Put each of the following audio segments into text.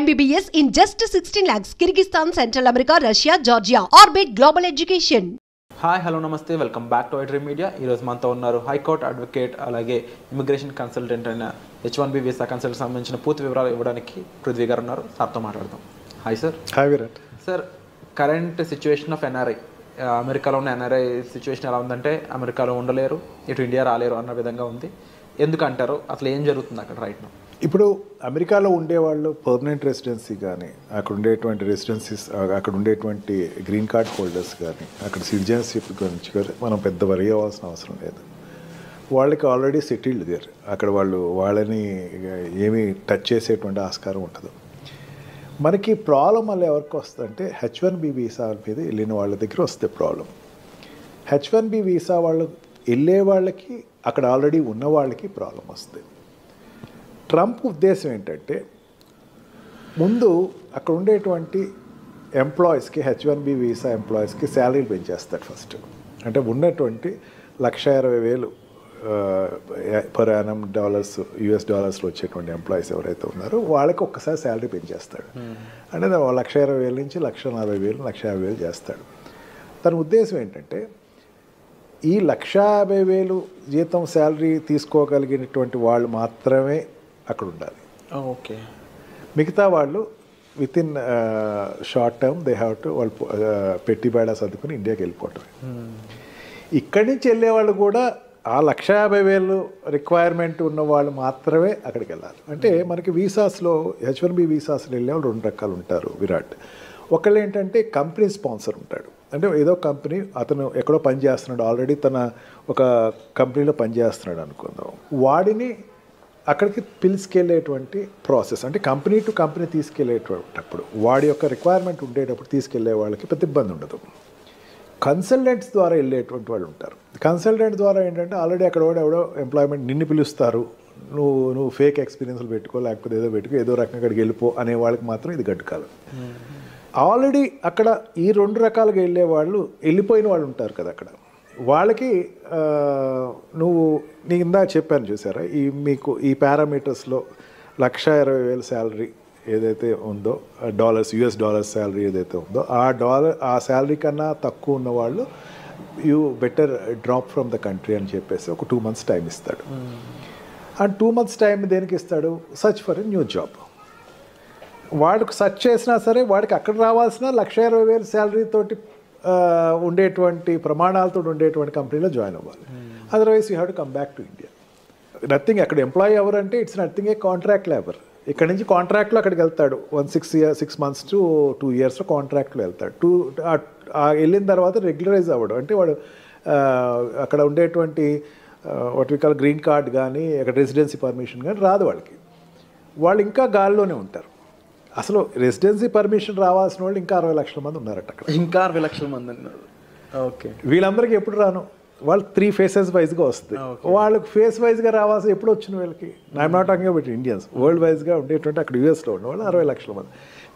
MBBS in just 16 lakhs. Kyrgyzstan, Central America, Russia, Georgia. Orbit Global Education. Hi hello నమస్తే welcome back to iDream Media. ఈరోజు మనతో ఉన్నారు high court advocate అలాగే immigration consultant అయిన H1B visa consult సంబంధించిన పూర్తి వివరాలు ఇవ్వడానికి పృథ్వీ గారు ఉన్నారు. సార్తో మాట్లాడదాం. Hi sir. Hi Virat. Sir, current situation of NRI, అమెరికాలో ఉన్న ఎన్ఆర్ఐ సిచ్యువేషన్ ఎలా ఉందంటే అమెరికాలో ఉండలేరు, ఇటు ఇండియా రాలేరు అన్న విధంగా ఉంది. ఎందుకంటారు? అసలు ఏం జరుగుతుంది అక్కడ రైట్ నౌ? ఇప్పుడు అమెరికాలో ఉండేవాళ్ళు పర్మనెంట్ రెసిడెన్సీ కానీ, అక్కడ ఉండేటువంటి రెసిడెన్సీస్, అక్కడ ఉండేటువంటి గ్రీన్ కార్డ్ హోల్డర్స్ కానీ, అక్కడ సిటిజన్షిప్ గురించి కానీ మనం పెద్ద వరి అవ్వాల్సిన అవసరం లేదు. వాళ్ళకి ఆల్రెడీ సెటిల్డ్ దేర్. అక్కడ వాళ్ళని ఏమీ టచ్ చేసేటువంటి ఆస్కారం ఉండదు. మనకి ప్రాబ్లం వల్ల ఎవరికి వస్తుందంటే H1B వీసా మీద వెళ్ళిన వాళ్ళ దగ్గర వస్తే ప్రాబ్లం. H1B వీసా వాళ్ళు వెళ్ళే వాళ్ళకి, అక్కడ ఆల్రెడీ ఉన్న వాళ్ళకి ప్రాబ్లం వస్తుంది. ట్రంప్ ఉద్దేశం ఏంటంటే ముందు అక్కడ ఉండేటువంటి ఎంప్లాయీస్కి, H1B వీసా ఎంప్లాయీస్కి శాలరీలు పెంచేస్తాడు ఫస్ట్. అంటే ఉన్నటువంటి $1,20,000 పర్ యానం US డాలర్స్లో వచ్చేటువంటి ఎంప్లాయీస్ ఎవరైతే ఉన్నారో వాళ్ళకి ఒక్కసారి శాలరీ పెంచేస్తాడు. అంటే $1,20,000 నుంచి $1,40,000, $1,50,000 చేస్తాడు. తన ఉద్దేశం ఏంటంటే ఈ $150,000 జీతం శాలరీ తీసుకోగలిగినటువంటి వాళ్ళు మాత్రమే అక్కడ ఉండాలి. ఓకే. మిగతా వాళ్ళు with in short term they have to వాళ్ళు పెట్టి బేడా సర్దుకుని ఇండియాకి వెళ్ళిపోవటం. ఇక్కడి నుంచి వెళ్ళేవాళ్ళు కూడా ఆ $150,000 రిక్వైర్మెంట్ ఉన్న వాళ్ళు మాత్రమే అక్కడికి వెళ్ళాలి. అంటే మనకి వీసాస్లో H1B వీసాస్లో వెళ్ళేవాళ్ళు రెండు రకాలు ఉంటారు విరాట్. ఒకళ్ళు ఏంటంటే కంపెనీ స్పాన్సర్ ఉంటాడు. అంటే ఏదో కంపెనీ, అతను ఎక్కడో పనిచేస్తున్నాడు, ఆల్రెడీ తన ఒక కంపెనీలో పనిచేస్తున్నాడు అనుకుందాం, వాడిని అక్కడికి పిలుచుకెళ్ళేటువంటి ప్రాసెస్. అంటే కంపెనీ టు కంపెనీ తీసుకెళ్ళేటప్పుడు వాడి యొక్క రిక్వైర్మెంట్ ఉండేటప్పుడు తీసుకెళ్లే వాళ్ళకి పెద్ద ఇబ్బంది ఉండదు. కన్సల్టెంట్స్ ద్వారా వెళ్ళేటువంటి వాళ్ళు ఉంటారు. కన్సల్టెంట్ ద్వారా ఏంటంటే ఆల్రెడీ అక్కడ ఎవడో ఎంప్లాయ్మెంట్ నిన్ను పిలుస్తారు, నువ్వు ఫేక్ ఎక్స్పీరియన్స్లు పెట్టుకో, లేకపోతే ఏదో పెట్టుకో, ఏదో రకంగా అక్కడికి వెళ్ళిపో అనే వాళ్ళకి మాత్రం ఇది గడ్డుకాలం. ఆల్రెడీ అక్కడ ఈ రెండు రకాలుగా వెళ్ళే వాళ్ళు, వెళ్ళిపోయిన వాళ్ళు ఉంటారు కదా అక్కడ, వాళ్ళకి నీ ఇందాక చెప్పాను చూసారా, మీకు ఈ పారామీటర్స్లో $1,20,000 శాలరీ ఏదైతే ఉందో, US డాలర్స్ శాలరీ ఏదైతే ఉందో, ఆ శాలరీ కన్నా తక్కువ ఉన్న వాళ్ళు you better drop from the country అని చెప్పేసి ఒక 2 months టైం ఇస్తాడు. అండ్ 2 months టైం దేనికి ఇస్తాడు? Search for a new job. వాడికి సర్చ్ చేసినా సరే వాడికి అక్కడ రావాల్సిన $1,20,000 శాలరీ తోటి ఉండేటువంటి ప్రమాణాలతో ఉండేటువంటి కంపెనీలో జాయిన్ అవ్వాలి. Otherwise you have to come back to India. Nothing. అక్కడ ఎంప్లాయీ ఎవరంటే it's nothing A contract labour. ఇక్కడ నుంచి కాంట్రాక్ట్లో అక్కడికి వెళ్తాడు. 6 months to 2 yearsలో కాంట్రాక్ట్లో వెళ్తాడు. వెళ్ళిన తర్వాత రెగ్యులరైజ్ అవ్వడు. అంటే వాడు అక్కడ ఉండేటువంటి what we call green card కానీ, అక్కడ రెసిడెన్సీ పర్మిషన్ కానీ రాదు వాళ్ళకి. వాళ్ళు ఇంకా గాల్లోనే ఉంటారు. అసలు రెసిడెన్సీ పర్మిషన్ రావాల్సిన వాళ్ళు ఇంకా 60 లక్షల మంది ఉన్నారట అక్కడ. ఇంకా 60 లక్షల మంది ఉన్నారు. ఓకే. వీళ్ళందరికీ ఎప్పుడు రాను, వాళ్ళు 3 phases వైజ్గా వస్తుంది. వాళ్ళకి ఫేస్ వైజ్గా రావాల్సి ఎప్పుడు వచ్చిన వీళ్ళకి, I'm not talking about Indians, world వైజ్గా ఉండేటువంటి అక్కడ యూఎస్లో ఉన్న వాళ్ళు 60 లక్షల మంది.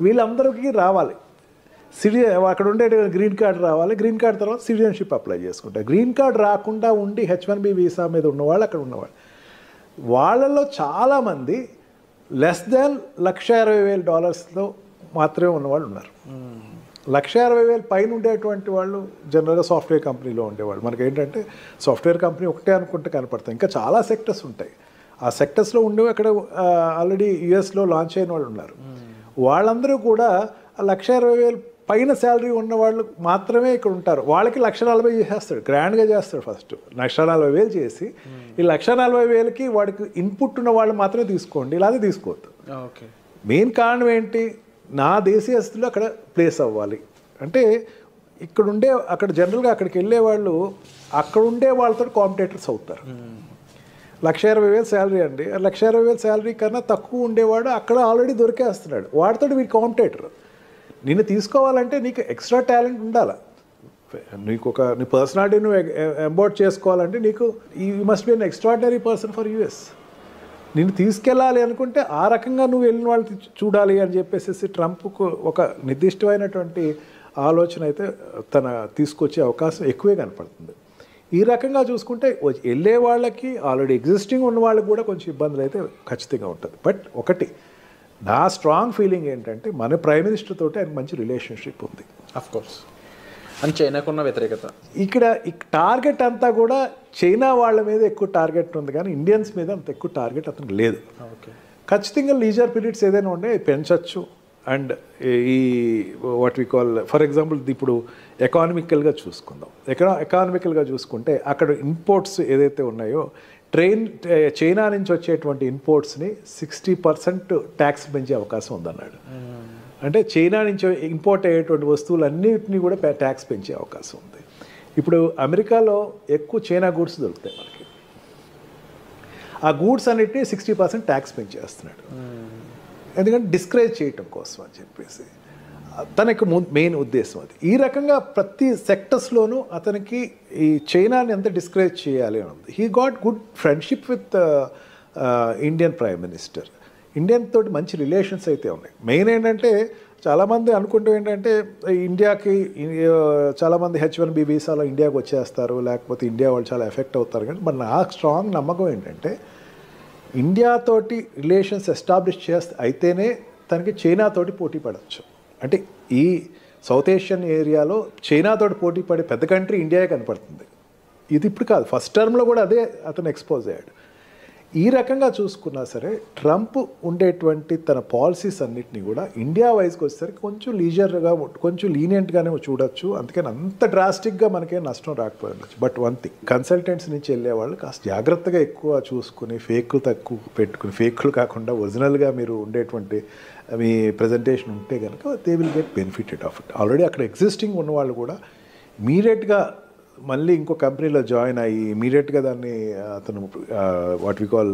వీళ్ళందరికీ రావాలి. అక్కడ ఉండే గ్రీన్ కార్డ్ రావాలి. గ్రీన్ కార్డ్ తర్వాత సిటిజన్షిప్ అప్లై చేసుకుంటారు. గ్రీన్ కార్డ్ రాకుండా ఉండి H1B వీసా మీద ఉన్నవాళ్ళు అక్కడ ఉన్నవాళ్ళు, వాళ్ళల్లో చాలామంది లెస్ దాన్ $1,20,000 మాత్రమే ఉన్నవాళ్ళు ఉన్నారు. $1,60,000 పైన ఉండేటువంటి వాళ్ళు జనరల్గా సాఫ్ట్వేర్ కంపెనీలో ఉండేవాళ్ళు. మనకి ఏంటంటే సాఫ్ట్వేర్ కంపెనీ ఒకటే అనుకుంటే కనపడతాయి, ఇంకా చాలా సెక్టర్స్ ఉంటాయి. ఆ సెక్టర్స్లో ఉండేవి అక్కడ ఆల్రెడీ యూఎస్లో లాంచ్ అయిన వాళ్ళు ఉన్నారు. వాళ్ళందరూ కూడా $1,60,000 పైన శాలరీ ఉన్న వాళ్ళు మాత్రమే ఇక్కడ ఉంటారు. వాళ్ళకి $1,40,000 చేసేస్తాడు, గ్రాండ్గా చేస్తాడు. ఫస్ట్ $1,40,000 చేసి ఈ $1,40,000కి వాడికి ఇన్పుట్ ఉన్న వాళ్ళు మాత్రమే తీసుకోండి, ఇలాగే తీసుకోవద్దు. ఓకే. మెయిన్ కారణం ఏంటి? నా దేశీయస్తులు అక్కడ ప్లేస్ అవ్వాలి. అంటే అక్కడ జనరల్గా అక్కడికి వెళ్ళే వాళ్ళు అక్కడ ఉండే వాళ్ళతో కాంపిటేటర్స్ అవుతారు. $1,20,000 శాలరీ అండి, $1,20,000 శాలరీ కన్నా తక్కువ ఉండేవాడు అక్కడ ఆల్రెడీ దొరికేస్తున్నాడు. వాడితో వీడి కాంపిటేటర్. నిన్ను తీసుకోవాలంటే నీకు ఎక్స్ట్రా టాలెంట్ ఉండాలి. నీ పర్సనాలిటీ నువ్వు ఎంబోర్డ్ చేసుకోవాలంటే నీకు you must be an extraordinary person for US. నిన్ను తీసుకెళ్ళాలి అనుకుంటే ఆ రకంగా నువ్వు వెళ్ళిన వాళ్ళు చూడాలి అని చెప్పేసి ట్రంప్కు ఒక నిర్దిష్టమైనటువంటి ఆలోచన అయితే తీసుకొచ్చే అవకాశం ఎక్కువే కనపడుతుంది. ఈ రకంగా చూసుకుంటే వెళ్ళే వాళ్ళకి, ఆల్రెడీ ఎగ్జిస్టింగ్ ఉన్న వాళ్ళకి కూడా కొంచెం ఇబ్బందులు అయితే ఖచ్చితంగా ఉంటుంది. బట్ ఒకటి, నా స్ట్రాంగ్ ఫీలింగ్ ఏంటంటే మన ప్రైమ్ మినిస్టర్ తోటి ఆయనకు మంచి రిలేషన్షిప్ ఉంది. Of course. అని చైనాకున్న వ్యతిరేకత ఇక్కడ టార్గెట్ అంతా కూడా చైనా వాళ్ళ మీద ఎక్కువ టార్గెట్ ఉంది, కానీ ఇండియన్స్ మీద అంత ఎక్కువ టార్గెట్ అతనికి లేదు. ఓకే. ఖచ్చితంగా లీజర్ పీరియడ్స్ ఏదైనా ఉంటే పెంచవచ్చు. అండ్ ఈ what we call for example ఇప్పుడు ఎకానమికల్గా చూసుకుందాం. ఎకానమికల్గా చూసుకుంటే అక్కడ ఇంపోర్ట్స్ ఏదైతే ఉన్నాయో చైనా నుంచి వచ్చేటువంటి ఇంపోర్ట్స్ని 60% ట్యాక్స్ పెంచే అవకాశం ఉందన్నాడు. అంటే చైనా నుంచి ఇంపోర్ట్ అయ్యేటువంటి వస్తువులన్నింటినీ కూడా ట్యాక్స్ పెంచే అవకాశం ఉంది. ఇప్పుడు అమెరికాలో ఎక్కువ చైనా గూడ్స్ దొరుకుతాయి మనకి. ఆ గూడ్స్ అన్నిటినీ 60% ట్యాక్స్ పెంచేస్తున్నాడు. ఎందుకంటే డిస్కరేజ్ చేయటం కోసం అని చెప్పేసి తనకి మెయిన్ ఉద్దేశం అది. ఈ రకంగా ప్రతి సెక్టర్స్లోనూ అతనికి ఈ చైనాని ఎంత డిస్కరేజ్ చేయాలి అని ఉంది. He got good friendship with Indian prime minister. Indian తోటి మంచి రిలేషన్స్ అయితే ఉన్నాయి. మెయిన్ ఏంటంటే చాలామంది అనుకుంటూ ఏంటంటే ఇండియాకి చాలామంది H1B వీసాలో ఇండియాకి వచ్చేస్తారు, లేకపోతే ఇండియా వాళ్ళు చాలా ఎఫెక్ట్ అవుతారు. కానీ మరి నా స్ట్రాంగ్ నమ్మకం ఏంటంటే ఇండియాతోటి రిలేషన్స్ ఎస్టాబ్లిష్ అయితేనే తనకి చైనాతోటి పోటీ పడవచ్చు. అంటే ఈ సౌత్ ఏషియన్ ఏరియాలో చైనాతోటి పోటీ పడే పెద్ద కంట్రీ ఇండియాయే కనపడుతుంది. ఇది ఇప్పుడు కాదు, ఫస్ట్ టర్మ్లో కూడా అదే అతను ఎక్స్పోజ్ అయ్యాడు. ఈ రకంగా చూసుకున్నా సరే ట్రంప్ ఉండేటువంటి తన పాలసీస్ అన్నిటినీ కూడా ఇండియా వైజ్కి వచ్చేసరికి కొంచెం లీజర్గా కొంచెం లీనియంట్గానే చూడొచ్చు. అందుకని అంత డ్రాస్టిక్గా మనకేం నష్టం రాకపోవచ్చు. బట్ వన్ థింగ్, కన్సల్టెంట్స్ నుంచి వెళ్ళేవాళ్ళు కాస్త జాగ్రత్తగా ఎక్కువ చూసుకుని ఫేక్లు తక్కువ పెట్టుకుని, ఫేక్లు కాకుండా ఒరిజినల్గా మీరు ఉండేటువంటి మీ ప్రజెంటేషన్ ఉంటే కనుక they will get benefited of it. Already అక్కడ ఎగ్జిస్టింగ్ ఉన్నవాళ్ళు కూడా ఇమీడియట్గా మళ్ళీ ఇంకో కంపెనీలో జాయిన్ అయ్యి ఇమీడియట్గా దాన్ని అతను what we call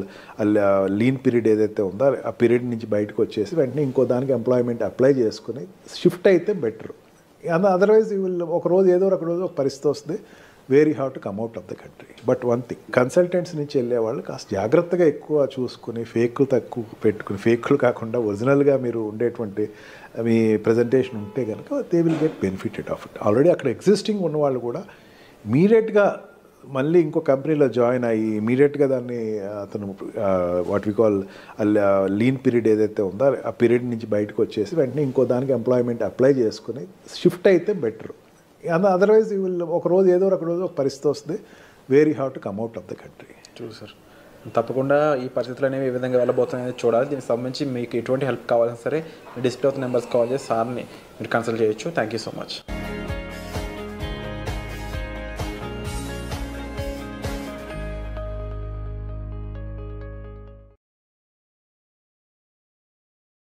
lean period ఏదైతే ఉందో ఆ పీరియడ్ నుంచి బయటకు వచ్చేసి వెంటనే ఇంకో దానికి ఎంప్లాయ్మెంట్ అప్లై చేసుకుని షిఫ్ట్ అయితే బెటర్. అదర్వైజ్ ఒక రోజు ఏదో ఒక రోజు ఒక పరిస్థితి వస్తుంది, where you have to come out of the country. But one thing, consultants నుంచి వెళ్ళేవాళ్ళు కాస్త జాగ్రత్తగా ఎక్కువ చూసుకుని ఫేక్లు తక్కువ పెట్టుకుని, ఫేక్లు కాకుండా ఒరిజినల్గా మీరు ఉండేటువంటి మీ ప్రజెంటేషన్ ఉంటే కనుక they will get benefited of it. Already అక్కడ ఎగ్జిస్టింగ్ ఉన్నవాళ్ళు కూడా ఇమీడియట్గా మళ్ళీ ఇంకో కంపెనీలో జాయిన్ అయ్యి ఇమీడియట్గా దాన్ని అతను what we call lean period ఏదైతే ఉందో ఆ పీరియడ్ నుంచి బయటకు వచ్చేసి వెంటనే ఇంకో దానికి ఎంప్లాయ్మెంట్ అప్లై చేసుకుని షిఫ్ట్ అయితే బెటర్. అదర్వైజ్ ఒక రోజు ఏదో ఒక రోజు ఒక పరిస్థితి వస్తుంది, where you have to come out of the country. Sir తప్పకుండా ఈ పరిస్థితులు అనేవి ఏ విధంగా వెళ్ళబోతున్నాయని చూడాలి. దీనికి సంబంధించి మీకు ఎటువంటి హెల్ప్ కావాలన్నా సరే డిస్ప్లే అవుతున్న నెంబర్స్ కాల్ చేసి సార్ని మీరు కన్సల్ట్ చేయొచ్చు. Thank you so much.